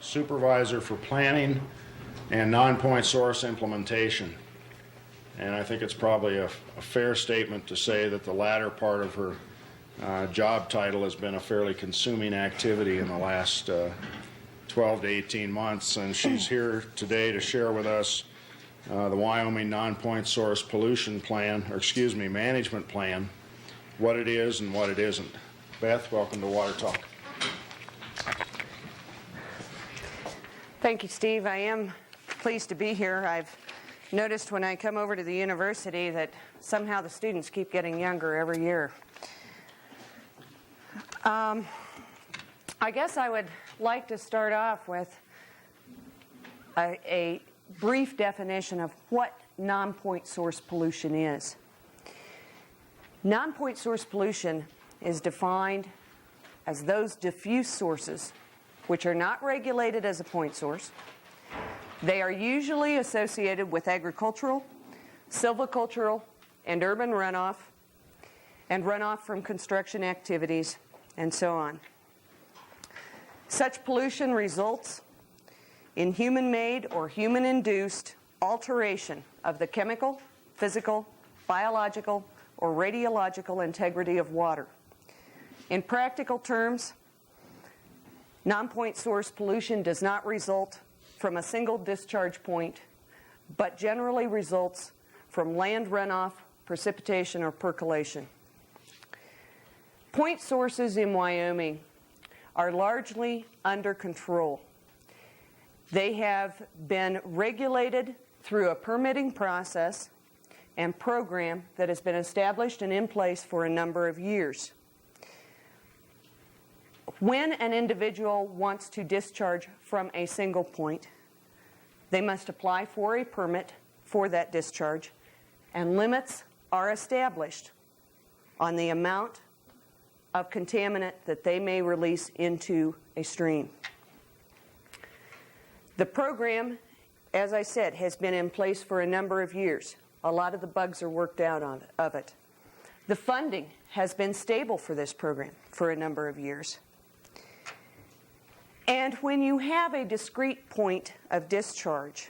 Supervisor for Planning and Non-Point Source Implementation. And I think it's probably a fair statement to say that the latter part of her job title has been a fairly consuming activity in the last 12 to 18 months. And she's here today to share with us the Wyoming Non-Point Source Pollution Plan, Management Plan, what it is and what it isn't. Beth, welcome to Water Talk. Thank you, Steve. I am pleased to be here. I've noticed when I come over to the university that somehow the students keep getting younger every year. I guess I would like to start off with a brief definition of what non-point source pollution is. Non-point source pollution is defined as those diffuse sources which are not regulated as a point source. They are usually associated with agricultural, silvicultural, and urban runoff, and runoff from construction activities, and so on. Such pollution results in human-made or human-induced alteration of the chemical, physical, biological, or radiological integrity of water. In practical terms, non-point source pollution does not result from a single discharge point, but generally results from land runoff, precipitation, or percolation. Point sources in Wyoming are largely under control. They have been regulated through a permitting process and program that has been established and in place for a number of years. When an individual wants to discharge from a single point, they must apply for a permit for that discharge, and limits are established on the amount of contaminant that they may release into a stream. The program, as I said, has been in place for a number of years. A lot of the bugs are worked out of it. The funding has been stable for this program for a number of years. And when you have a discrete point of discharge,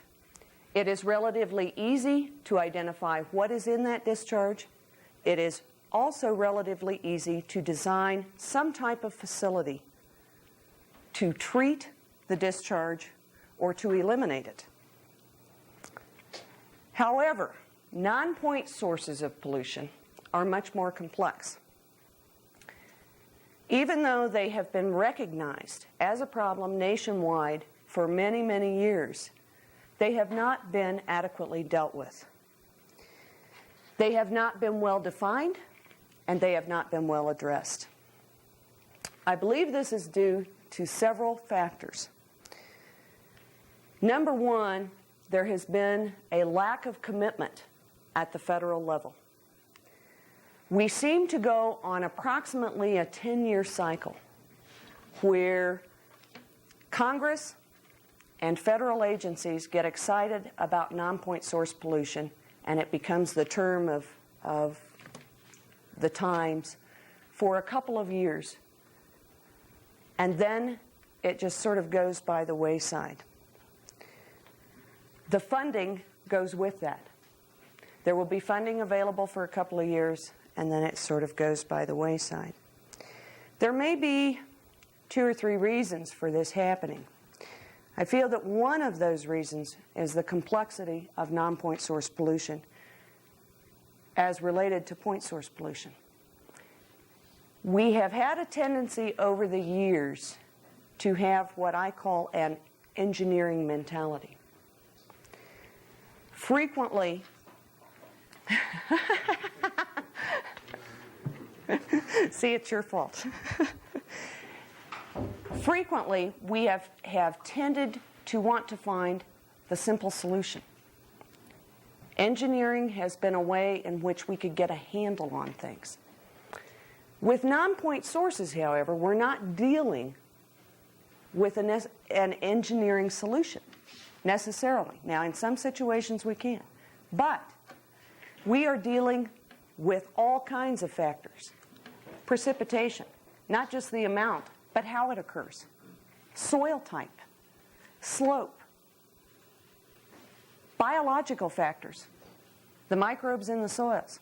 it is relatively easy to identify what is in that discharge. It is also relatively easy to design some type of facility to treat the discharge or to eliminate it. However, non-point sources of pollution are much more complex. Even though they have been recognized as a problem nationwide for many, many years, they have not been adequately dealt with. They have not been well defined, and they have not been well addressed. I believe this is due to several factors. Number one, there has been a lack of commitment at the federal level. We seem to go on approximately a 10-year cycle where Congress and federal agencies get excited about non-point source pollution, and it becomes the term of the times for a couple of years. And then it just sort of goes by the wayside. The funding goes with that. There will be funding available for a couple of years, and then it sort of goes by the wayside. There may be 2 or 3 reasons for this happening. I feel that one of those reasons is the complexity of non-point source pollution as related to point source pollution. We have had a tendency over the years to have what I call an engineering mentality. Frequently, see, it's your fault. Frequently, we have tended to want to find the simple solution. Engineering has been a way in which we could get a handle on things. With non-point sources, however, we're not dealing with an engineering solution necessarily. Now, in some situations we can. But we are dealing with all kinds of factors. Precipitation, not just the amount, but how it occurs. Soil type, slope, biological factors, the microbes in the soils,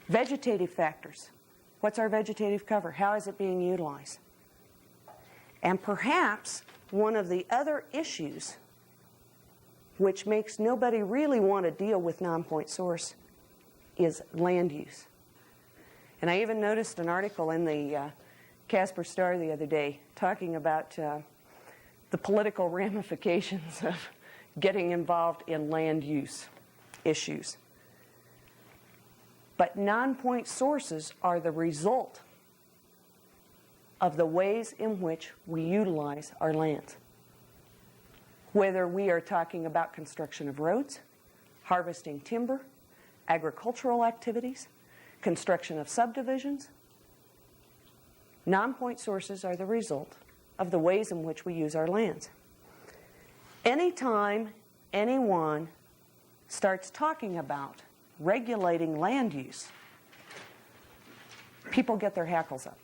vegetative factors. What's our vegetative cover? How is it being utilized? And perhaps one of the other issues which makes nobody really want to deal with non-point source is land use. And I even noticed an article in the Casper Star the other day talking about the political ramifications of getting involved in land use issues. But non-point sources are the result of the ways in which we utilize our lands. Whether we are talking about construction of roads, harvesting timber, agricultural activities, construction of subdivisions, non-point sources are the result of the ways in which we use our lands. Anytime anyone starts talking about regulating land use, people get their hackles up.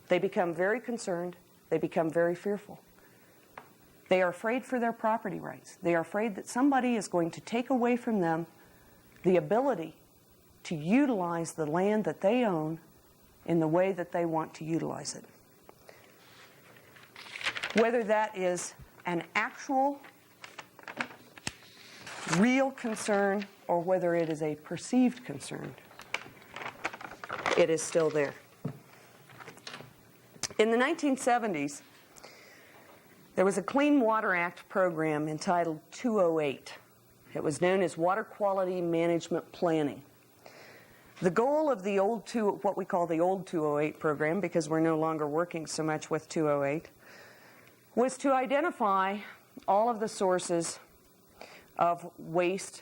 They become very concerned. They become very fearful. They are afraid for their property rights. They are afraid that somebody is going to take away from them the ability to utilize the land that they own in the way that they want to utilize it. Whether that is an actual, real concern or whether it is a perceived concern, it is still there. In the 1970s, there was a Clean Water Act program entitled 208. It was known as Water Quality Management Planning. The goal of the what we call the old 208 program, because we're no longer working so much with 208, was to identify all of the sources of waste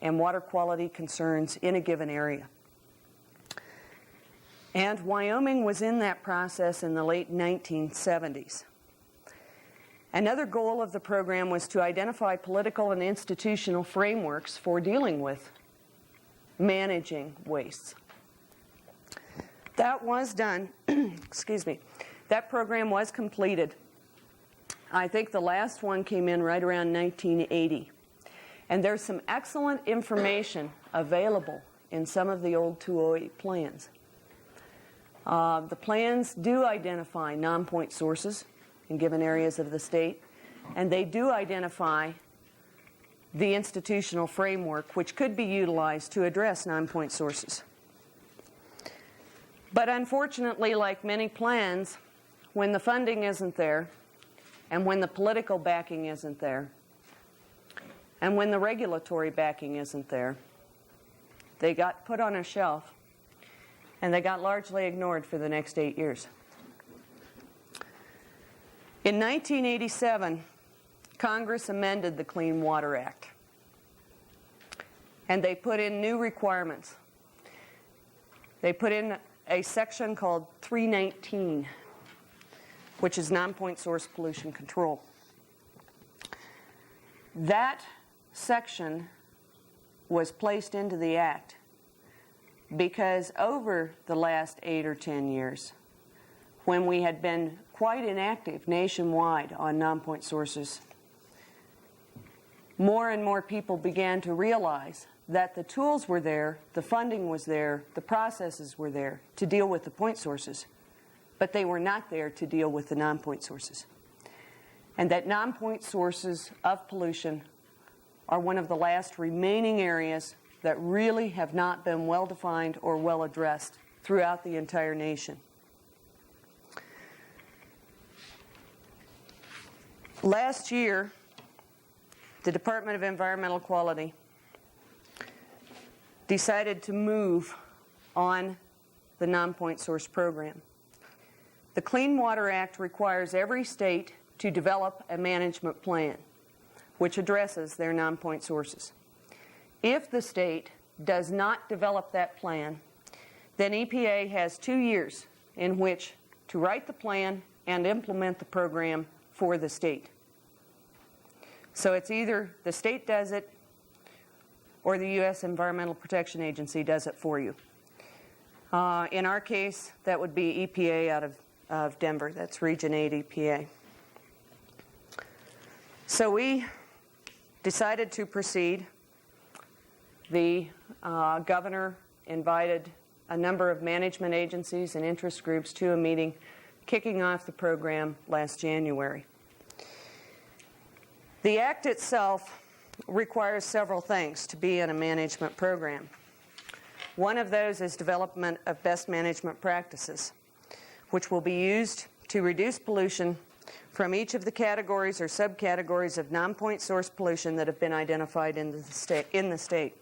and water quality concerns in a given area. And Wyoming was in that process in the late 1970s. Another goal of the program was to identify political and institutional frameworks for dealing with managing wastes. That was done, excuse me, that program was completed. I think the last one came in right around 1980. And there's some excellent information available in some of the old 208 plans. The plans do identify non-point sources in given areas of the state, and they do identify the institutional framework which could be utilized to address non-point sources. But unfortunately, like many plans, when the funding isn't there, and when the political backing isn't there, and when the regulatory backing isn't there, they got put on a shelf, and they got largely ignored for the next 8 years. In 1987, Congress amended the Clean Water Act, and they put in new requirements. They put in a section called 319, which is non-point source pollution control. That section was placed into the Act because over the last 8 or 10 years, when we had been quite inactive nationwide on non-point sources, more and more people began to realize that the tools were there, the funding was there, the processes were there to deal with the point sources, but they were not there to deal with the non-point sources. And that non-point sources of pollution are one of the last remaining areas that really have not been well defined or well addressed throughout the entire nation. Last year, the Department of Environmental Quality decided to move on the non-point source program. The Clean Water Act requires every state to develop a management plan which addresses their non-point sources. If the state does not develop that plan, then EPA has 2 years in which to write the plan and implement the program for the state. So it's either the state does it or the U.S. Environmental Protection Agency does it for you. In our case, that would be EPA out of Denver. That's Region 8 EPA. So we decided to proceed. The governor invited a number of management agencies and interest groups to a meeting kicking off the program last January. The act itself requires several things to be in a management program. One of those is development of best management practices, which will be used to reduce pollution from each of the categories or subcategories of non-point source pollution that have been identified in the state.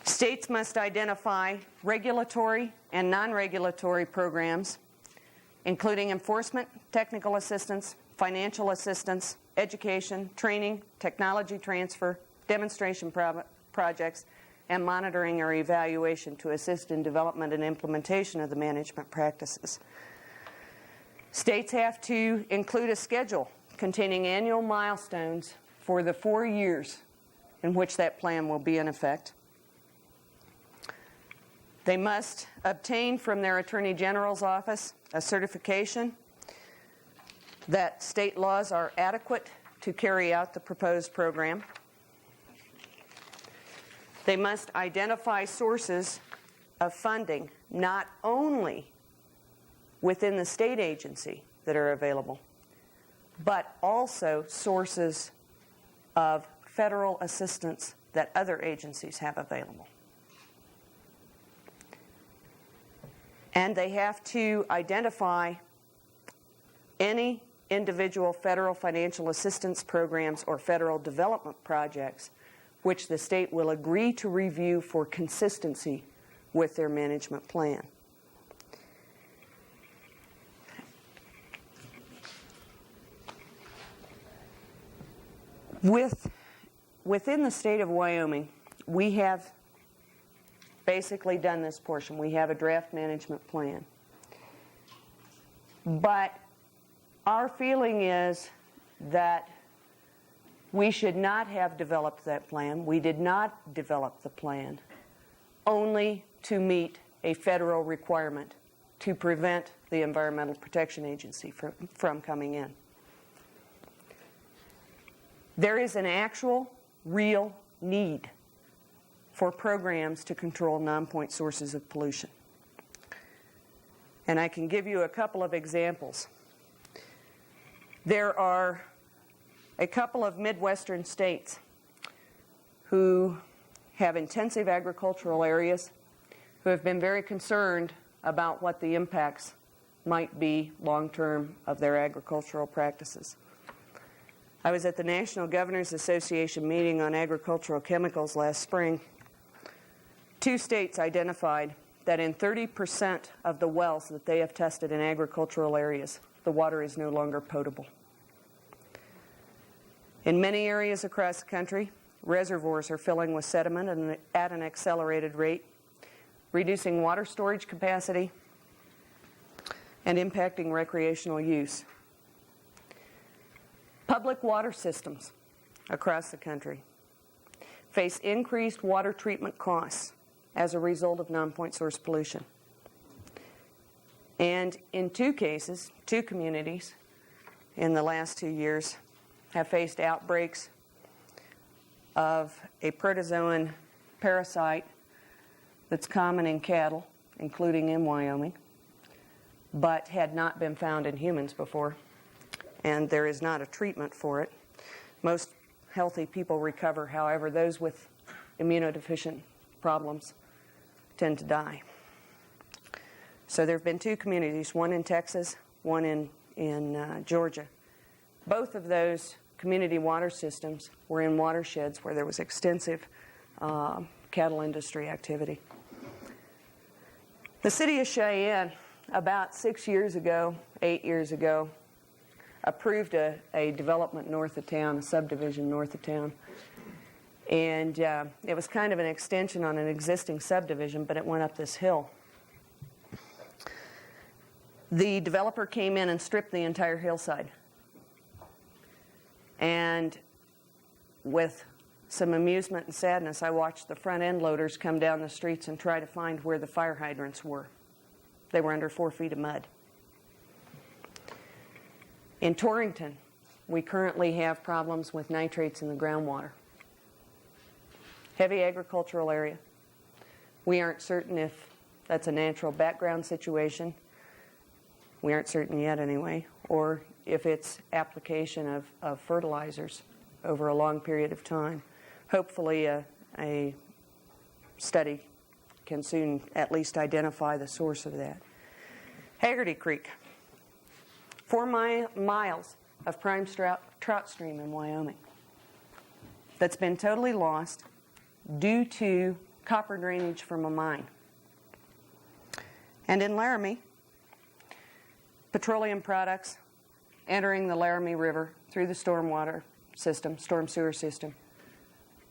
States must identify regulatory and non-regulatory programs, including enforcement, technical assistance, financial assistance, education, training, technology transfer, demonstration projects, and monitoring or evaluation to assist in development and implementation of the management practices. States have to include a schedule containing annual milestones for the 4 years in which that plan will be in effect. They must obtain from their Attorney General's office a certification that state laws are adequate to carry out the proposed program. They must identify sources of funding not only within the state agency that are available, but also sources of federal assistance that other agencies have available. And they have to identify any individual federal financial assistance programs or federal development projects which the state will agree to review for consistency with their management plan. Within the state of Wyoming, we have basically done this portion. We have a draft management plan. But our feeling is that we should not have developed that plan. We did not develop the plan only to meet a federal requirement to prevent the Environmental Protection Agency from coming in. There is an actual, real need for programs to control non-point sources of pollution. And I can give you a couple of examples. There are a couple of Midwestern states who have intensive agricultural areas who have been very concerned about what the impacts might be long-term of their agricultural practices. I was at the National Governors Association meeting on agricultural chemicals last spring. 2 states identified that in 30% of the wells that they have tested in agricultural areas, the water is no longer potable. In many areas across the country, reservoirs are filling with sediment at an accelerated rate, reducing water storage capacity and impacting recreational use. Public water systems across the country face increased water treatment costs as a result of non-point source pollution. And in 2 cases, 2 communities in the last 2 years have faced outbreaks of a protozoan parasite that's common in cattle, including in Wyoming, but had not been found in humans before. And there is not a treatment for it. Most healthy people recover. However, those with immunodeficient problems tend to die. So there have been 2 communities, one in Texas, one in Georgia. Both of those community water systems were in watersheds where there was extensive cattle industry activity. The city of Cheyenne, about 6 years ago, 8 years ago, approved a development north of town, a subdivision north of town. And it was kind of an extension on an existing subdivision, but it went up this hill. The developer came in and stripped the entire hillside. And with some amusement and sadness, I watched the front end loaders come down the streets and try to find where the fire hydrants were. They were under 4 feet of mud. In Torrington, we currently have problems with nitrates in the groundwater. Heavy agricultural area. We aren't certain if that's a natural background situation. We aren't certain yet anyway, or if it's application of fertilizers over a long period of time. Hopefully a study can soon at least identify the source of that. Haggerty Creek, 4 miles of prime trout stream in Wyoming that's been totally lost due to copper drainage from a mine. And in Laramie, petroleum products entering the Laramie River through the stormwater system, storm sewer system,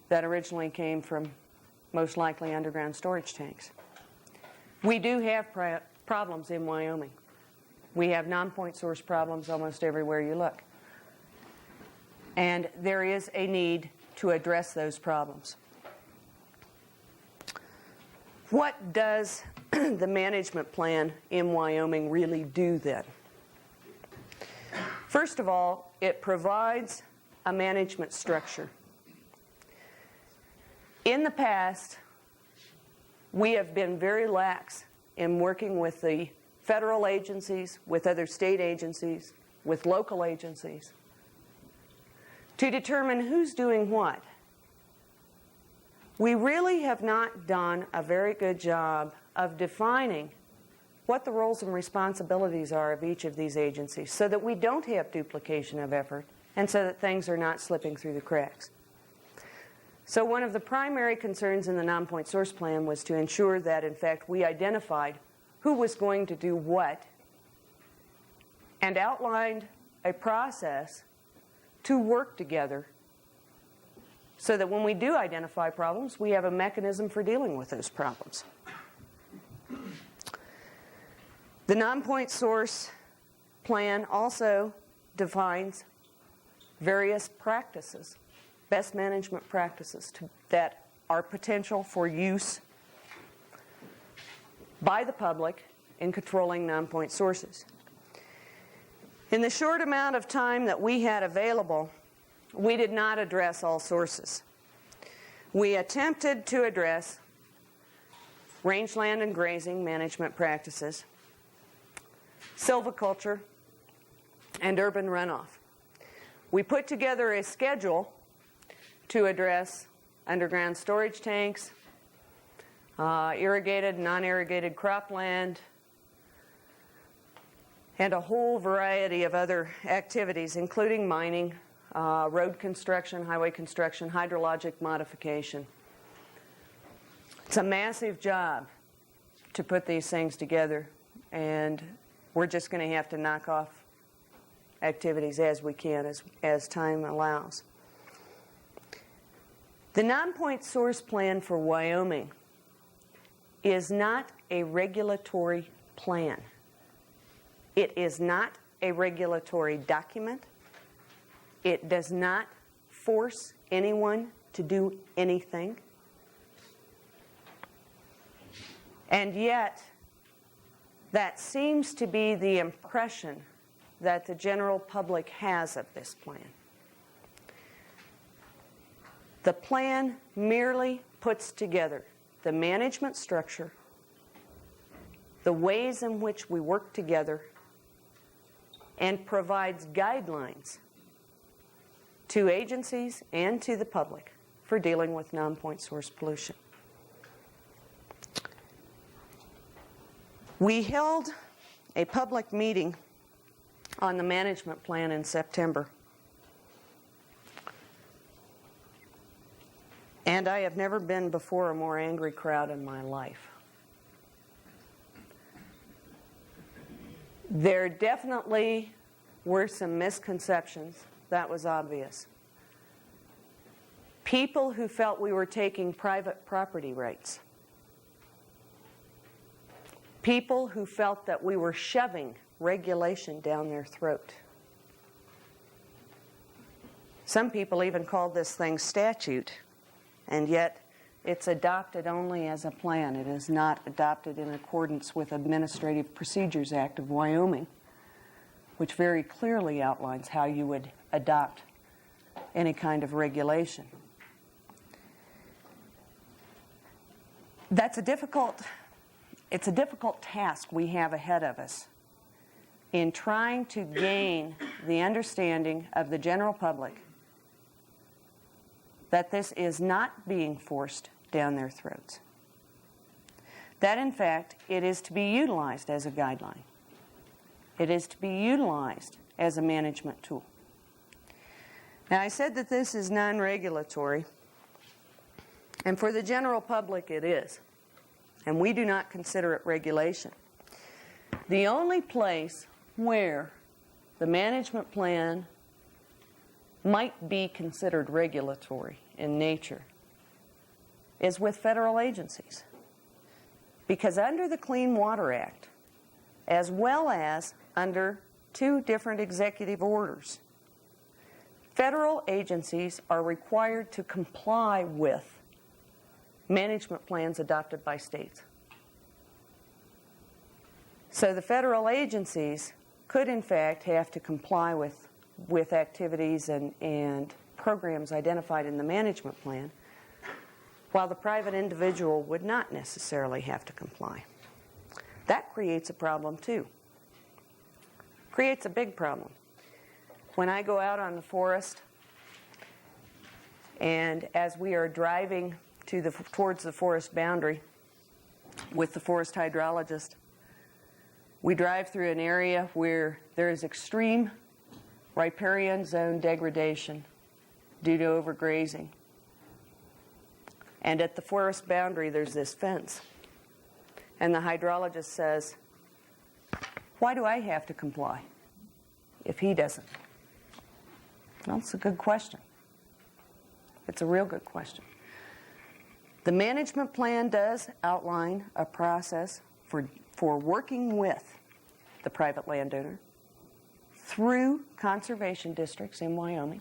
that originally came from most likely underground storage tanks. We do have problems in Wyoming. We have non-point source problems almost everywhere you look. And there is a need to address those problems. What does the management plan in Wyoming really do then? First of all, it provides a management structure. In the past, we have been very lax in working with the federal agencies, with other state agencies, with local agencies, to determine who's doing what. We really have not done a very good job of defining what the roles and responsibilities are of each of these agencies so that we don't have duplication of effort and so that things are not slipping through the cracks. So one of the primary concerns in the non-point source plan was to ensure that, in fact, we identified who was going to do what and outlined a process to work together so that when we do identify problems, we have a mechanism for dealing with those problems. The non-point source plan also defines various practices, best management practices that are potential for use by the public in controlling non-point sources. In the short amount of time that we had available, we did not address all sources. We attempted to address rangeland and grazing management practices, silviculture, and urban runoff. We put together a schedule to address underground storage tanks, irrigated, non-irrigated cropland, and a whole variety of other activities, including mining, road construction, highway construction, hydrologic modification. It's a massive job to put these things together, and we're just going to have to knock off activities as we can, as time allows. The non-point source plan for Wyoming is not a regulatory plan. It is not a regulatory document. It does not force anyone to do anything. And yet, that seems to be the impression that the general public has of this plan. The plan merely puts together the management structure, the ways in which we work together, and provides guidelines to agencies and to the public for dealing with non-point source pollution. We held a public meeting on the management plan in September. And I have never been before a more angry crowd in my life. There definitely were some misconceptions. That was obvious. People who felt we were taking private property rights. People who felt that we were shoving regulation down their throat. Some people even called this thing statute, and yet it's adopted only as a plan. It is not adopted in accordance with Administrative Procedures Act of Wyoming. which very clearly outlines how you would adopt any kind of regulation. It's a difficult task we have ahead of us in trying to gain the understanding of the general public that this is not being forced down their throats. That, in fact, it is to be utilized as a guideline. It is to be utilized as a management tool. Now, I said that this is non-regulatory, and for the general public it is, and we do not consider it regulation. The only place where the management plan might be considered regulatory in nature is with federal agencies. Because under the Clean Water Act, as well as under 2 different executive orders, federal agencies are required to comply with management plans adopted by states. So the federal agencies could, in fact, have to comply with activities and programs identified in the management plan, while the private individual would not necessarily have to comply. That creates a problem, too. Creates a big problem. When I go out on the forest, and as we are driving towards the forest boundary with the forest hydrologist, we drive through an area where there is extreme riparian zone degradation due to overgrazing. And at the forest boundary, there's this fence. And the hydrologist says, why do I have to comply if he doesn't? Well, it's a good question. It's a real good question. The management plan does outline a process for working with the private landowner through conservation districts in Wyoming,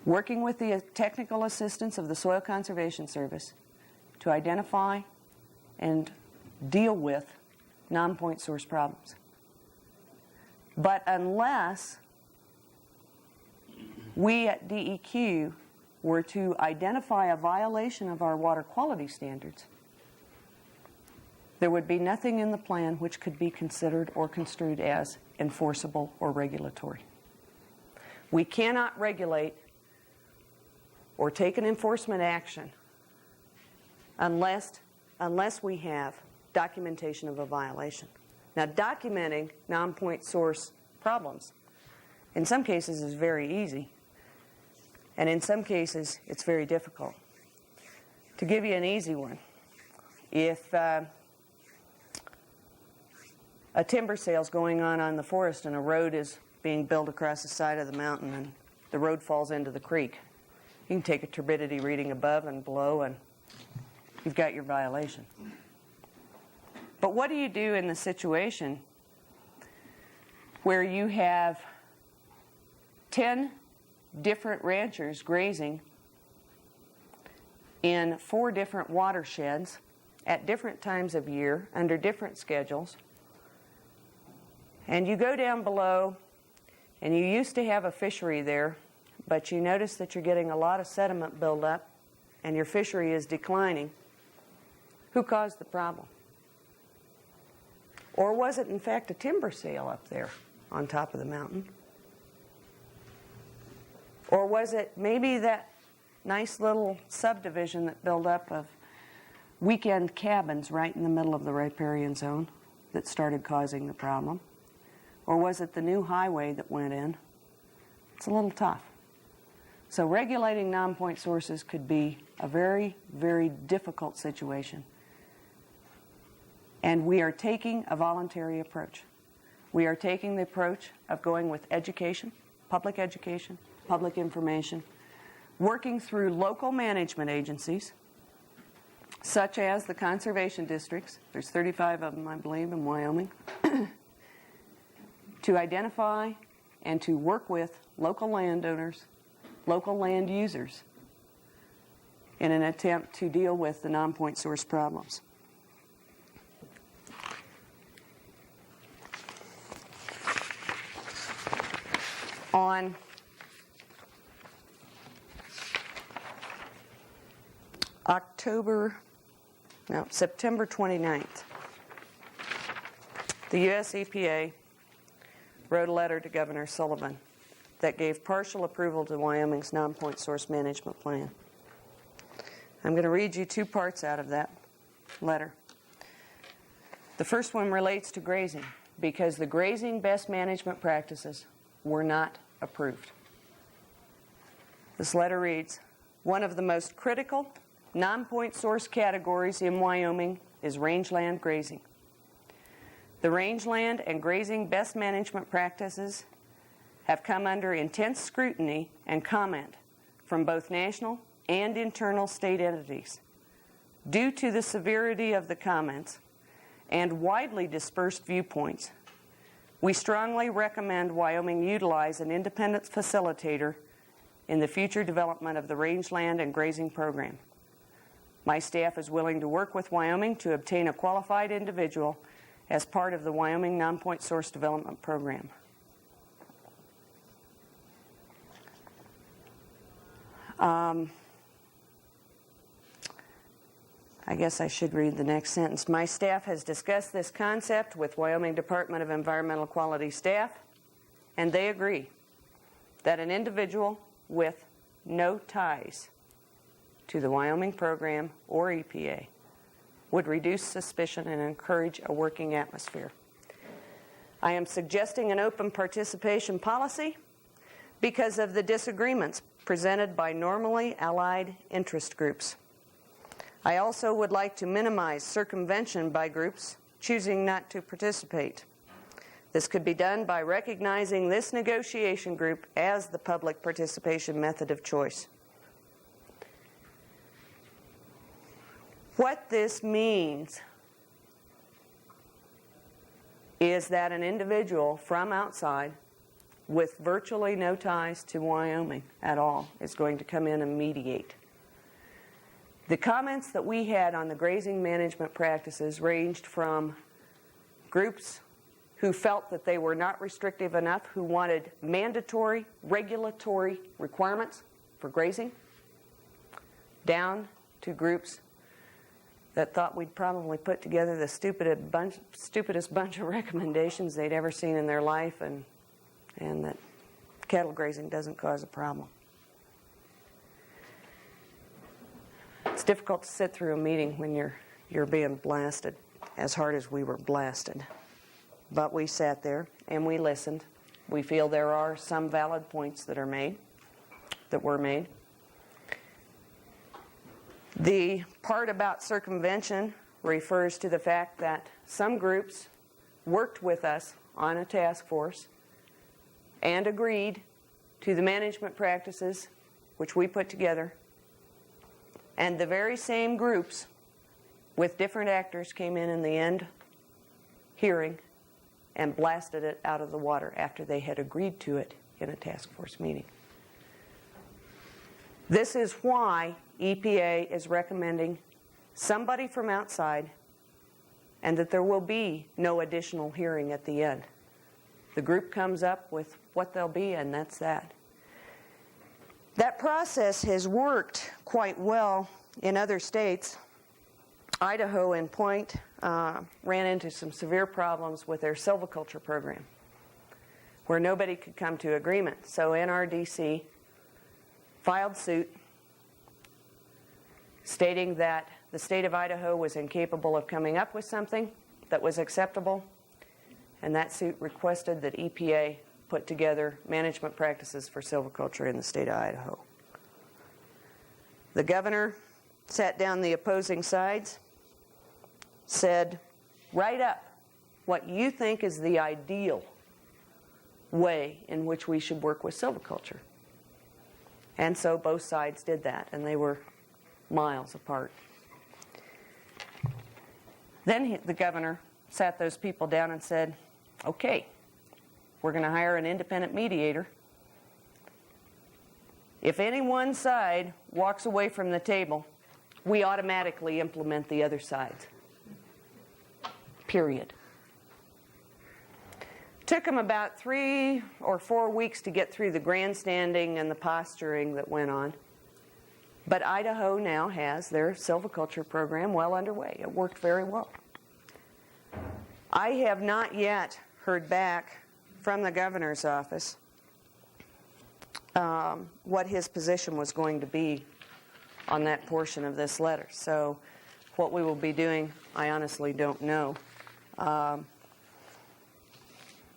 working with the technical assistance of the Soil Conservation Service to identify and deal with non-point source problems. But unless we at DEQ were to identify a violation of our water quality standards, there would be nothing in the plan which could be considered or construed as enforceable or regulatory. We cannot regulate or take an enforcement action unless we have documentation of a violation. Now, documenting non-point source problems in some cases is very easy, and in some cases it's very difficult. To give you an easy one, if a timber sale is going on the forest and a road is being built across the side of the mountain and the road falls into the creek, you can take a turbidity reading above and below and you've got your violation. But what do you do in the situation where you have 10 different ranchers grazing in 4 different watersheds at different times of year under different schedules? And you go down below, and you used to have a fishery there, but you notice that you're getting a lot of sediment buildup, and your fishery is declining. Who caused the problem? Or was it, in fact, a timber sale up there on top of the mountain? Or was it maybe that nice little subdivision that built up of weekend cabins right in the middle of the riparian zone that started causing the problem? Or was it the new highway that went in? It's a little tough. So regulating non-point sources could be a very, very difficult situation. And we are taking a voluntary approach. We are taking the approach of going with education, public information, working through local management agencies, such as the conservation districts. There's 35 of them, I believe, in Wyoming. To identify and to work with local landowners, local land users, in an attempt to deal with the non-point source problems. On September 29th, the U.S. EPA wrote a letter to Governor Sullivan that gave partial approval to Wyoming's non-point source management plan. I'm going to read you two parts out of that letter. The first one relates to grazing, because the grazing best management practices were not approved. This letter reads, "One of the most critical non-point source categories in Wyoming is rangeland grazing. The rangeland and grazing best management practices have come under intense scrutiny and comment from both national and internal state entities. Due to the severity of the comments and widely dispersed viewpoints, we strongly recommend Wyoming utilize an independent facilitator in the future development of the rangeland and grazing program. My staff is willing to work with Wyoming to obtain a qualified individual as part of the Wyoming non-point source development program." I guess I should read the next sentence. "My staff has discussed this concept with Wyoming Department of Environmental Quality staff, and they agree that an individual with no ties to the Wyoming program or EPA would reduce suspicion and encourage a working atmosphere. I am suggesting an open participation policy because of the disagreements presented by normally allied interest groups. I also would like to minimize circumvention by groups choosing not to participate. This could be done by recognizing this negotiation group as the public participation method of choice." What this means is that an individual from outside with virtually no ties to Wyoming at all is going to come in and mediate. The comments that we had on the grazing management practices ranged from groups who felt that they were not restrictive enough, who wanted mandatory regulatory requirements for grazing, down to groups that thought we'd probably put together the stupidest bunch of recommendations they'd ever seen in their life, and that cattle grazing doesn't cause a problem. It's difficult to sit through a meeting when you're being blasted as hard as we were blasted. But we sat there and we listened. We feel there are some valid points that were made. The part about circumvention refers to the fact that some groups worked with us on a task force and agreed to the management practices which we put together, and the very same groups with different actors came in the end hearing and blasted it out of the water after they had agreed to it in a task force meeting. This is why EPA is recommending somebody from outside, and that there will be no additional hearing at the end. The group comes up with what they'll be, and that's that. That process has worked quite well in other states. Idaho, in point, ran into some severe problems with their silviculture program, where nobody could come to agreement. So NRDC filed suit stating that the state of Idaho was incapable of coming up with something that was acceptable, and that suit requested that EPA put together management practices for silviculture in the state of Idaho. The governor sat down the opposing sides, said, write up what you think is the ideal way in which we should work with silviculture. And so both sides did that, and they were miles apart. Then the governor sat those people down and said, okay, we're going to hire an independent mediator. If any one side walks away from the table, we automatically implement the other side's. Period. Took them about 3 or 4 weeks to get through the grandstanding and the posturing that went on. But Idaho now has their silviculture program well underway. It worked very well. I have not yet heard back from the governor's office what his position was going to be on that portion of this letter. So what we will be doing, I honestly don't know.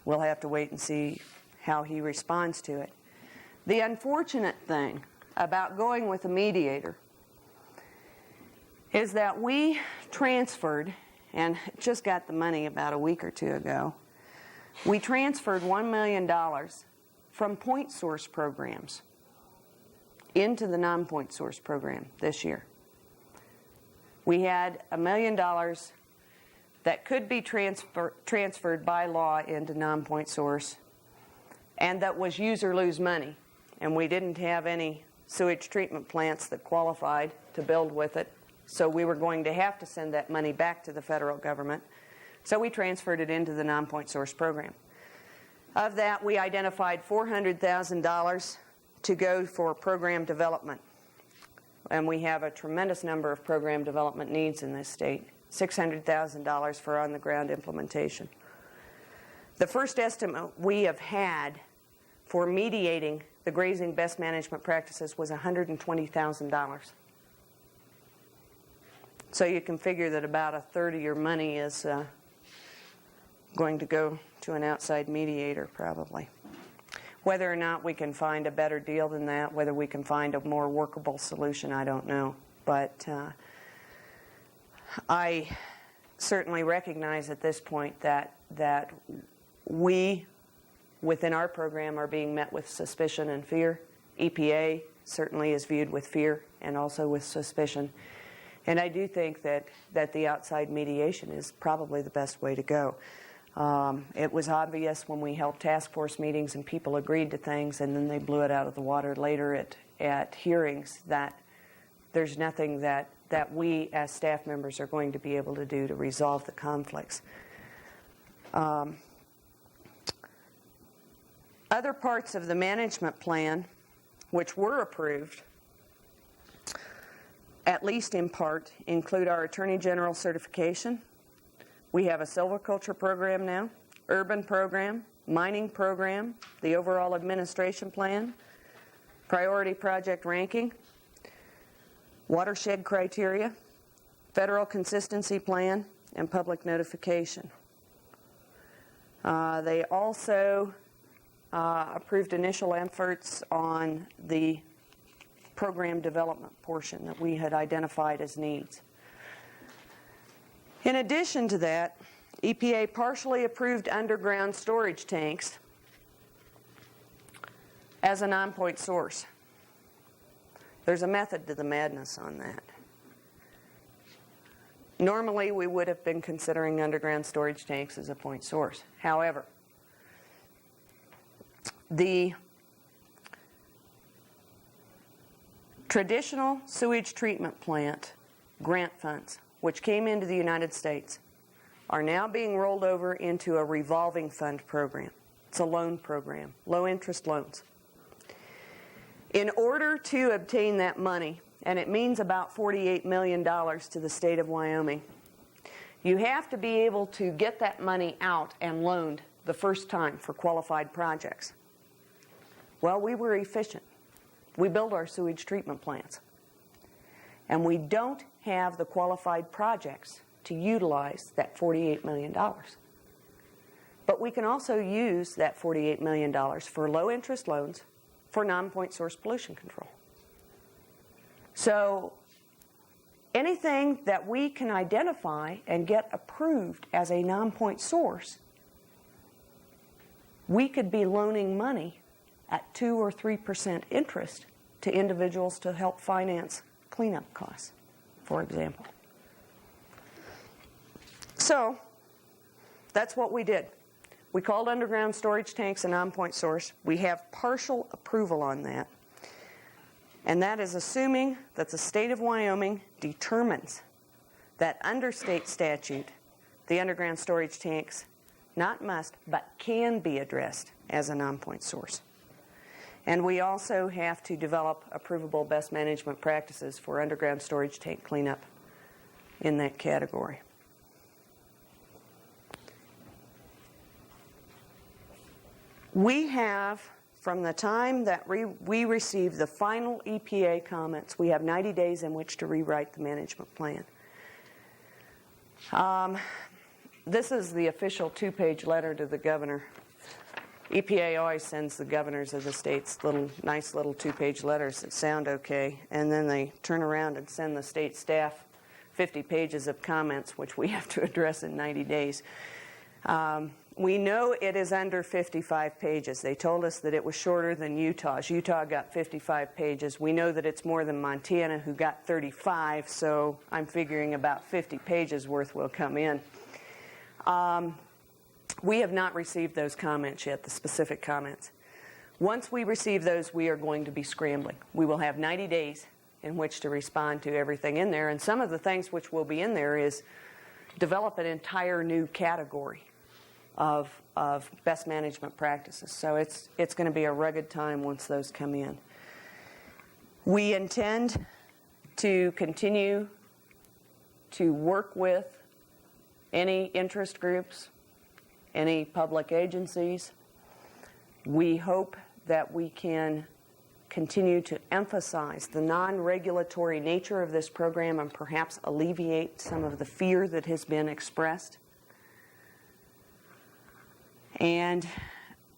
We'll have to wait and see how he responds to it. The unfortunate thing about going with a mediator is that we transferred, and just got the money about a week or two ago, we transferred $1 million from point source programs into the non-point source program this year. We had $1 million that could be transferred by law into non-point source, and that was use or lose money. And we didn't have any sewage treatment plants that qualified to build with it, so we were going to have to send that money back to the federal government. So we transferred it into the non-point source program. Of that, we identified $400,000 to go for program development. And we have a tremendous number of program development needs in this state. $600,000 for on-the-ground implementation. The first estimate we have had for mediating the grazing best management practices was $120,000. So you can figure that about a third of your money is going to go to an outside mediator, probably. Whether or not we can find a better deal than that, whether we can find a more workable solution, I don't know. But I certainly recognize at this point that we, within our program, are being met with suspicion and fear. EPA certainly is viewed with fear and also with suspicion. And I do think that the outside mediation is probably the best way to go. It was obvious when we held task force meetings and people agreed to things and then they blew it out of the water later at hearings that there's nothing that we as staff members are going to be able to do to resolve the conflicts. Other parts of the management plan, which were approved, at least in part, include our Attorney General certification. We have a silviculture program now, urban program, mining program, the overall administration plan, priority project ranking, watershed criteria, federal consistency plan, and public notification. They also approved initial efforts on the program development portion that we had identified as needs. In addition to that, EPA partially approved underground storage tanks as a non-point source. There's a method to the madness on that. Normally, we would have been considering underground storage tanks as a point source. However, the traditional sewage treatment plant grant funds, which came into the United States, are now being rolled over into a revolving fund program. It's a loan program, low-interest loans. In order to obtain that money, and it means about $48 million to the state of Wyoming, you have to be able to get that money out and loaned the first time for qualified projects. Well, we were efficient. We build our sewage treatment plants. And we don't have the qualified projects to utilize that $48 million. But we can also use that $48 million for low-interest loans for non-point source pollution control. So anything that we can identify and get approved as a non-point source, we could be loaning money at 2 or 3% interest to individuals to help finance cleanup costs, for example. So that's what we did. We called underground storage tanks a non-point source. We have partial approval on that. And that is assuming that the state of Wyoming determines that under state statute, the underground storage tanks not must, but can be addressed as a non-point source. And we also have to develop approvable best management practices for underground storage tank cleanup in that category. We have, from the time that we receive the final EPA comments, we have 90 days in which to rewrite the management plan. This is the official 2-page letter to the governor. EPA always sends the governors of the states nice little 2-page letters that sound okay, and then they turn around and send the state staff 50 pages of comments, which we have to address in 90 days. We know it is under 55 pages. They told us that it was shorter than Utah's. Utah got 55 pages. We know that it's more than Montana, who got 35, so I'm figuring about 50 pages worth will come in. We have not received those comments yet, the specific comments. Once we receive those, we are going to be scrambling. We will have 90 days in which to respond to everything in there, and some of the things which will be in there is develop an entire new category of best management practices. So it's going to be a rugged time once those come in. We intend to continue to work with any interest groups, any public agencies. We hope that we can continue to emphasize the non-regulatory nature of this program and perhaps alleviate some of the fear that has been expressed. And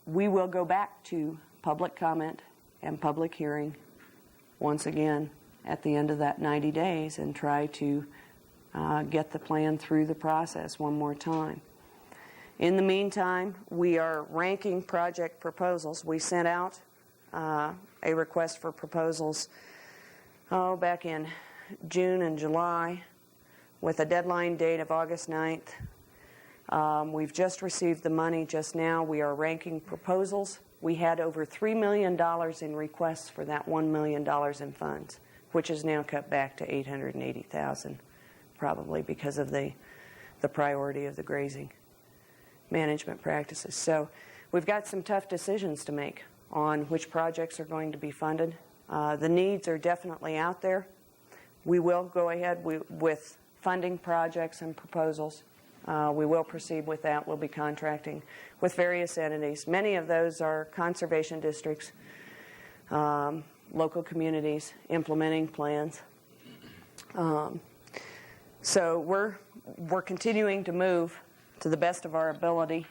we will go back to public comment and public hearing once again at the end of that 90 days and try to get the plan through the process one more time. In the meantime, we are ranking project proposals. We sent out a request for proposals back in June and July with a deadline date of August 9th. We've just received the money just now. We are ranking proposals. We had over $3 million in requests for that $1 million in funds, which is now cut back to $880,000, probably because of the priority of the grazing management practices. So we've got some tough decisions to make on which projects are going to be funded. The needs are definitely out there. We will go ahead with funding projects and proposals. We will proceed with that. We'll be contracting with various entities. Many of those are conservation districts, local communities, implementing plans. So we're continuing to move to the best of our ability.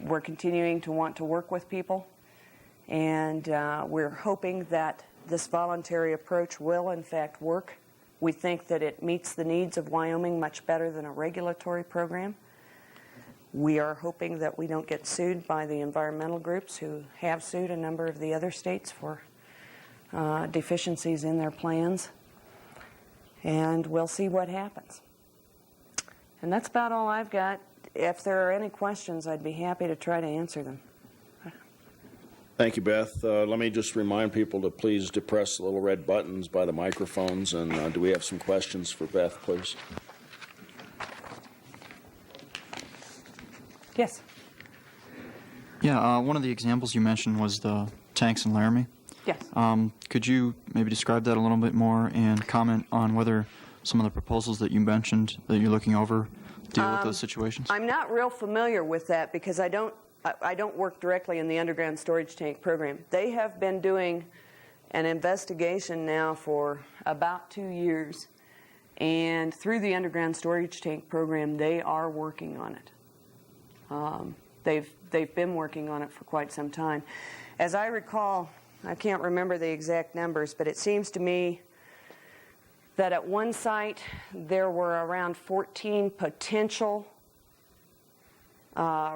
We're continuing to want to work with people, and we're hoping that this voluntary approach will in fact work. We think that it meets the needs of Wyoming much better than a regulatory program. We are hoping that we don't get sued by the environmental groups who have sued a number of the other states for deficiencies in their plans. And we'll see what happens. And that's about all I've got. If there are any questions, I'd be happy to try to answer them. Thank you, Beth. Let me just remind people to please depress the little red buttons by the microphones. And do we have some questions for Beth, please? Yes. Yeah, one of the examples you mentioned was the tanks in Laramie. Yes. Could you maybe describe that a little bit more and comment on whether some of the proposals that you mentioned that you're looking over deal with those situations? I'm not real familiar with that because I don't work directly in the underground storage tank program. They have been doing an investigation now for about 2 years, and through the underground storage tank program, they are working on it. They've been working on it for quite some time. As I recall, I can't remember the exact numbers, but it seems to me that at one site there were around 14 potential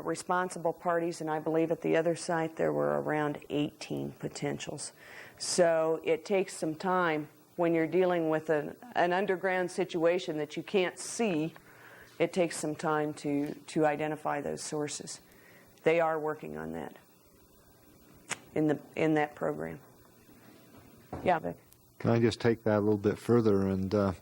responsible parties, and I believe at the other site there were around 18 potentials. So it takes some time when you're dealing with an underground situation that you can't see. It takes some time to identify those sources. They are working on that in that program. Yeah, Vic. Can I just take that a little bit further? And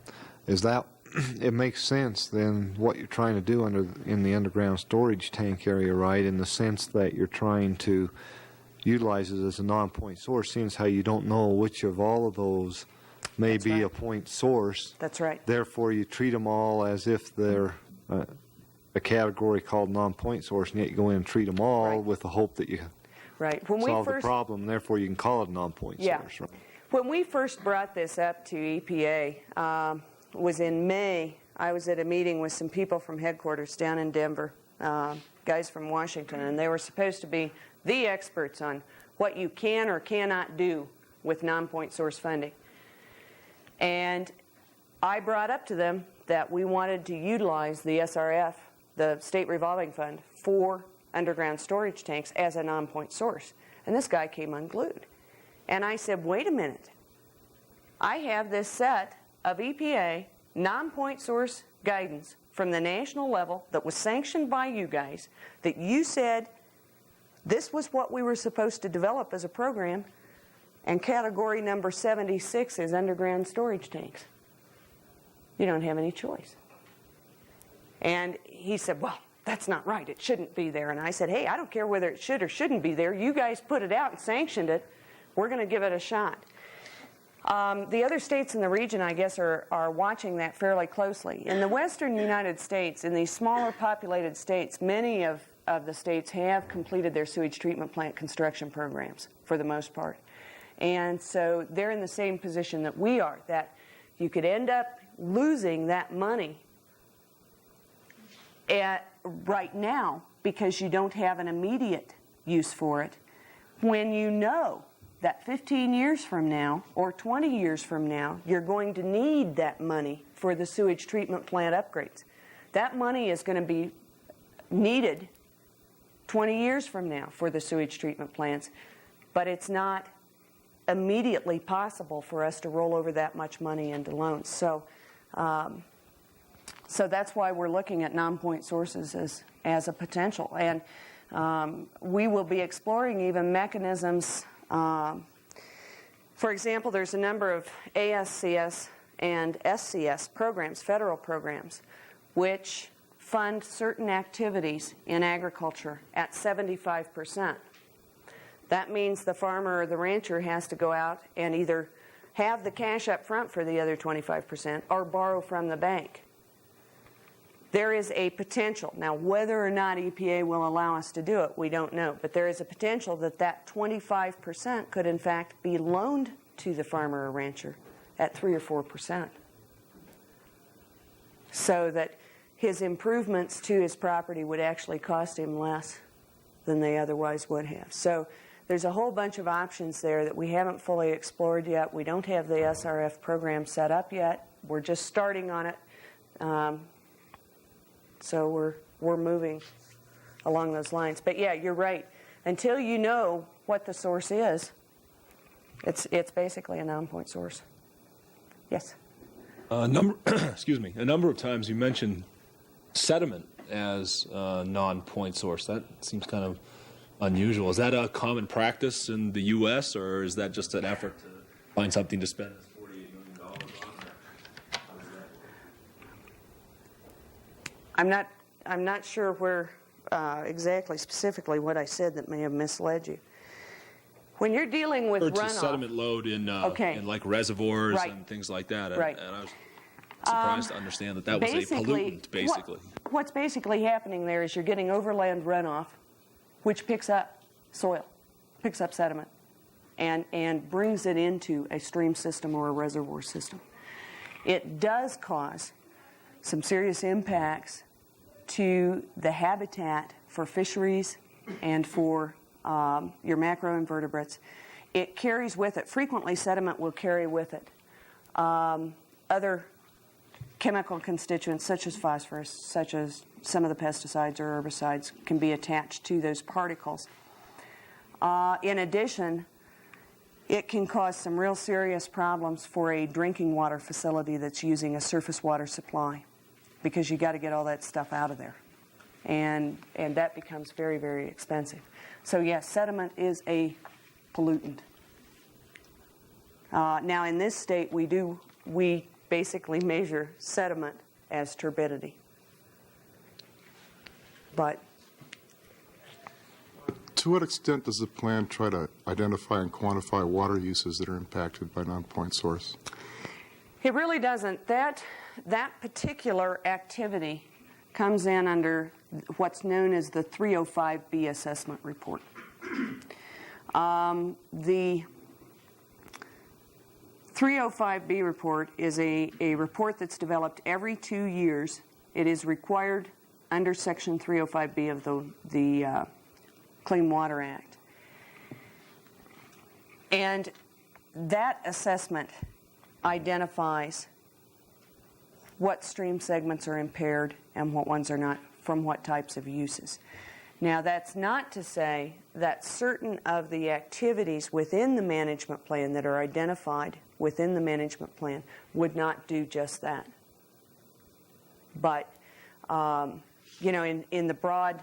is that it makes sense then what you're trying to do in the underground storage tank area, right? In the sense that you're trying to utilize it as a non-point source, seeing as how you don't know which of all of those may That's be right. a point source. That's right. Therefore, you treat them all as if they're a category called non-point source, and yet you go in and treat them all Right. with the hope that you Right. When we solve the first problem. Therefore, you can call it a non-point Yeah. source. Right? When we first brought this up to EPA, was in May. I was at a meeting with some people from headquarters down in Denver, guys from Washington, and they were supposed to be the experts on what you can or cannot do with non-point source funding. And I brought up to them that we wanted to utilize the SRF, the State Revolving Fund, for underground storage tanks as a non-point source. And this guy came unglued. And I said, wait a minute. I have this set of EPA non-point source guidance from the national level that was sanctioned by you guys, that you said this was what we were supposed to develop as a program, and category number 76 is underground storage tanks. You don't have any choice. And he said, well, that's not right. It shouldn't be there. And I said, hey, I don't care whether it should or shouldn't be there. You guys put it out and sanctioned it. We're going to give it a shot. The other states in the region, I guess, are watching that fairly closely. In the western United States, in these smaller populated states, many of the states have completed their sewage treatment plant construction programs for the most part. And so they're in the same position that we are, that you could end up losing that money right now because you don't have an immediate use for it, when you know that 15 years from now or 20 years from now, you're going to need that money for the sewage treatment plant upgrades. That money is going to be needed 20 years from now for the sewage treatment plants, but it's not immediately possible for us to roll over that much money into loans. So that's why we're looking at non-point sources as a potential. And we will be exploring even mechanisms. For example, there's a number of ASCS and SCS programs, federal programs, which fund certain activities in agriculture at 75%. That means the farmer or the rancher has to go out and either have the cash up front for the other 25% or borrow from the bank. There is a potential. Now, whether or not EPA will allow us to do it, we don't know. But there is a potential that that 25% could, in fact, be loaned to the farmer or rancher at 3 or 4%. So that his improvements to his property would actually cost him less than they otherwise would have. So there's a whole bunch of options there that we haven't fully explored yet. We don't have the SRF program set up yet. We're just starting on it. So we're moving along those lines. But yeah, you're right. Until you know what the source is, it's basically a non-point source. Yes? Excuse me. A number of times you mentioned sediment as a non-point source. That seems kind of unusual. Is that a common practice in the U.S., or is that just an effort to find something to spend $48 million on? I'm not sure where exactly, specifically what I said that may have misled you. When you're dealing with To runoff, sediment load in like reservoirs Right. and things like that. Right. And I was surprised to understand that was a pollutant, basically. What's basically happening there is you're getting overland runoff, which picks up soil, picks up sediment, and brings it into a stream system or a reservoir system. It does cause some serious impacts to the habitat for fisheries and for your macroinvertebrates. It carries with it, frequently sediment will carry with it other chemical constituents such as phosphorus, such as some of the pesticides or herbicides can be attached to those particles. In addition, it can cause some real serious problems for a drinking water facility that's using a surface water supply, because you got to get all that stuff out of there. And that becomes very, very expensive. So yes, sediment is a pollutant. Now in this state, we basically measure sediment as turbidity. But To what extent does the plan try to identify and quantify water uses that are impacted by non-point source? it really doesn't. That particular activity comes in under what's known as the 305B assessment report. The 305B report is a report that's developed every 2 years. It is required under Section 305B of the Clean Water Act. And that assessment identifies what stream segments are impaired and what ones are not, from what types of uses. Now, that's not to say that certain of the activities within the management plan that are identified within the management plan would not do just that. But, in the broad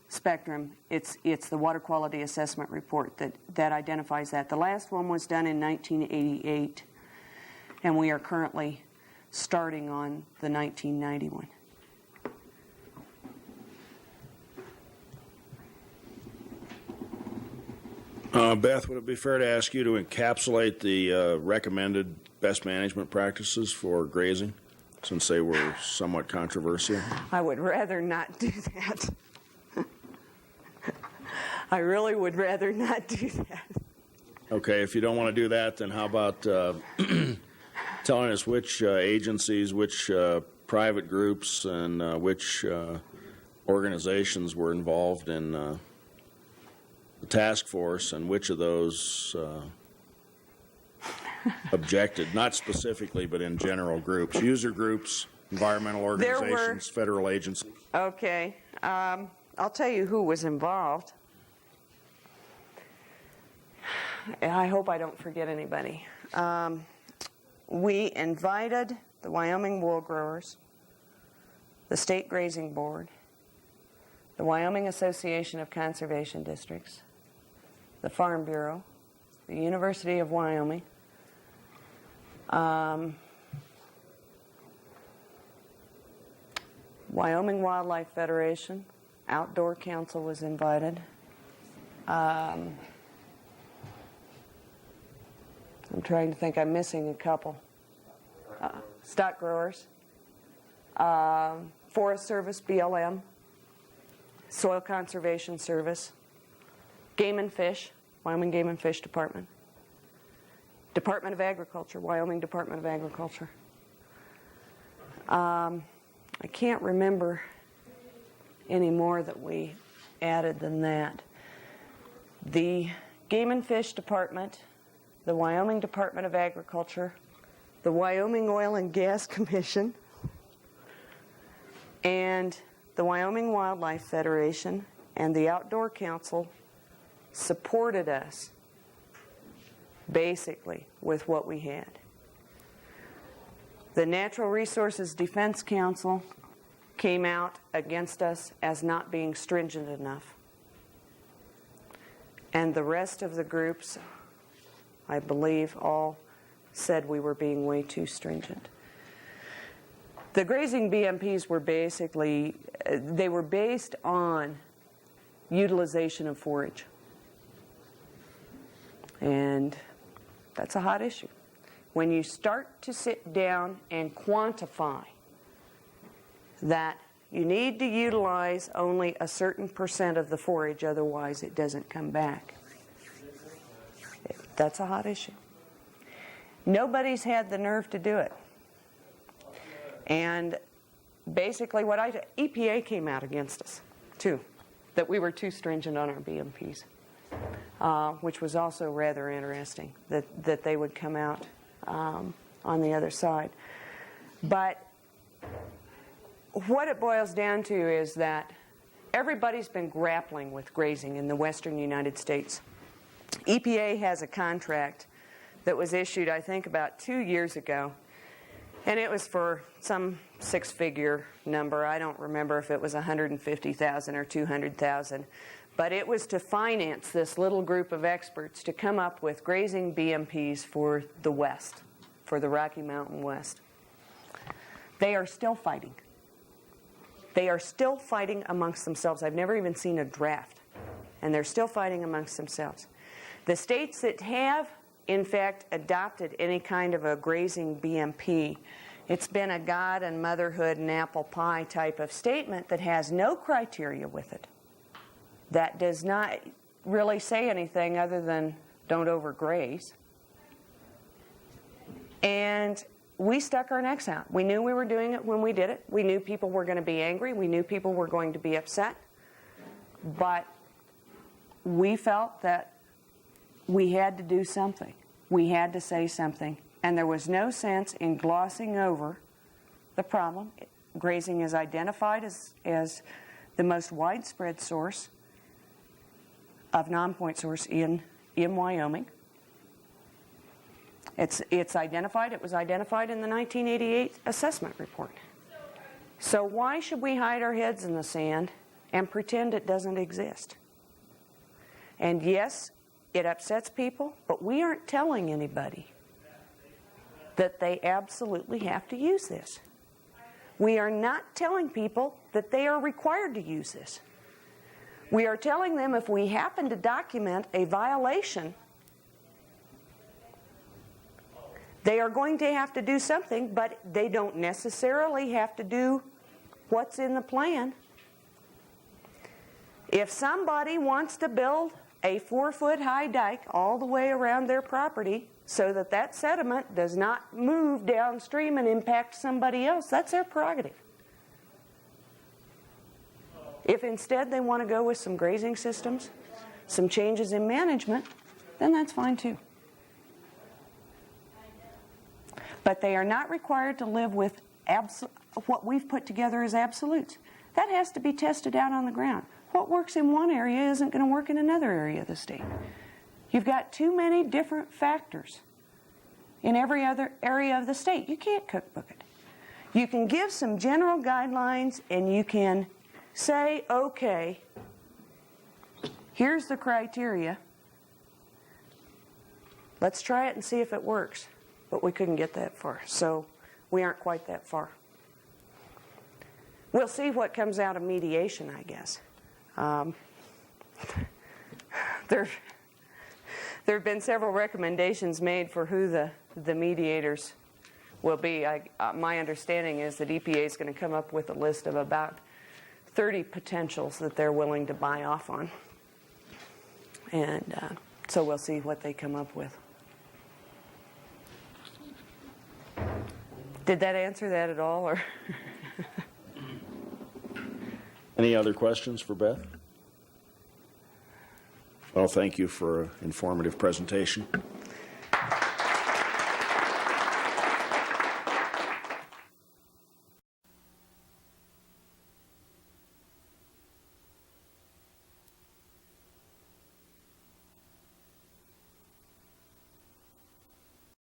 spectrum, it's the Water Quality Assessment Report that identifies that. The last one was done in 1988, and we are currently starting on the 1991. Beth, would it be fair to ask you to encapsulate the recommended best management practices for grazing, since they were somewhat controversial? I would rather not do that. I really would rather not do that. Okay, if you don't want to do that, then how about telling us which agencies, which private groups, and which organizations were involved in the task force, and which of those objected, not specifically, but in general groups, user groups, environmental organizations, federal agencies? Okay. I'll tell you who was involved. I hope I don't forget anybody. We invited the Wyoming wool growers, the State Grazing Board, the Wyoming Association of Conservation Districts, the Farm Bureau, the University of Wyoming, Wyoming Wildlife Federation, Outdoor Council was invited. I'm trying to think, I'm missing a couple. Stock growers, Forest Service, BLM, Soil Conservation Service, Game and Fish, Wyoming Game and Fish Department, Department of Agriculture, Wyoming Department of Agriculture. I can't remember any more that we added than that. The Game and Fish Department, the Wyoming Department of Agriculture, the Wyoming Oil and Gas Commission, and the Wyoming Wildlife Federation and the Outdoor Council supported us basically with what we had. The Natural Resources Defense Council came out against us as not being stringent enough. And the rest of the groups, I believe, all said we were being way too stringent. The grazing BMPs were basically, they were based on utilization of forage. And that's a hot issue. When you start to sit down and quantify that you need to utilize only a certain % of the forage, otherwise it doesn't come back, that's a hot issue. Nobody's had the nerve to do it. And basically EPA came out against us, too, that we were too stringent on our BMPs, which was also rather interesting, that they would come out on the other side. But what it boils down to is that everybody's been grappling with grazing in the western United States. EPA has a contract that was issued, I think, about 2 years ago, and it was for some six-figure number. I don't remember if it was $150,000 or $200,000, but it was to finance this little group of experts to come up with grazing BMPs for the West, for the Rocky Mountain West. They are still fighting. They are still fighting amongst themselves. I've never even seen a draft, and they're still fighting amongst themselves. The states that have, in fact, adopted any kind of a grazing BMP, it's been a God and motherhood and apple pie type of statement that has no criteria with it. That does not really say anything other than don't overgraze. And we stuck our necks out. We knew we were doing it when we did it. We knew people were going to be angry. We knew people were going to be upset. But we felt that we had to do something. We had to say something. And there was no sense in glossing over the problem. Grazing is identified as the most widespread source of non-point source in Wyoming. It's identified. It was identified in the 1988 assessment report. So why should we hide our heads in the sand and pretend it doesn't exist? And yes, it upsets people, but we aren't telling anybody that they absolutely have to use this. We are not telling people that they are required to use this. We are telling them if we happen to document a violation, they are going to have to do something, but they don't necessarily have to do what's in the plan. If somebody wants to build a 4-foot high dike all the way around their property so that that sediment does not move downstream and impact somebody else, that's their prerogative. If instead they want to go with some grazing systems, some changes in management, then that's fine too. But they are not required to live with what we've put together as absolutes. That has to be tested out on the ground. What works in one area isn't going to work in another area of the state. You've got too many different factors in every other area of the state. You can't cookbook it. You can give some general guidelines and you can say, okay, here's the criteria. Let's try it and see if it works. But we couldn't get that far, so we aren't quite that far. We'll see what comes out of mediation, I guess. There have been several recommendations made for who the mediators will be. My understanding is that EPA is going to come up with a list of about 30 potentials that they're willing to buy off on. And so we'll see what they come up with. Did that answer that at all, or? Any other questions for Beth? Well, thank you for an informative presentation.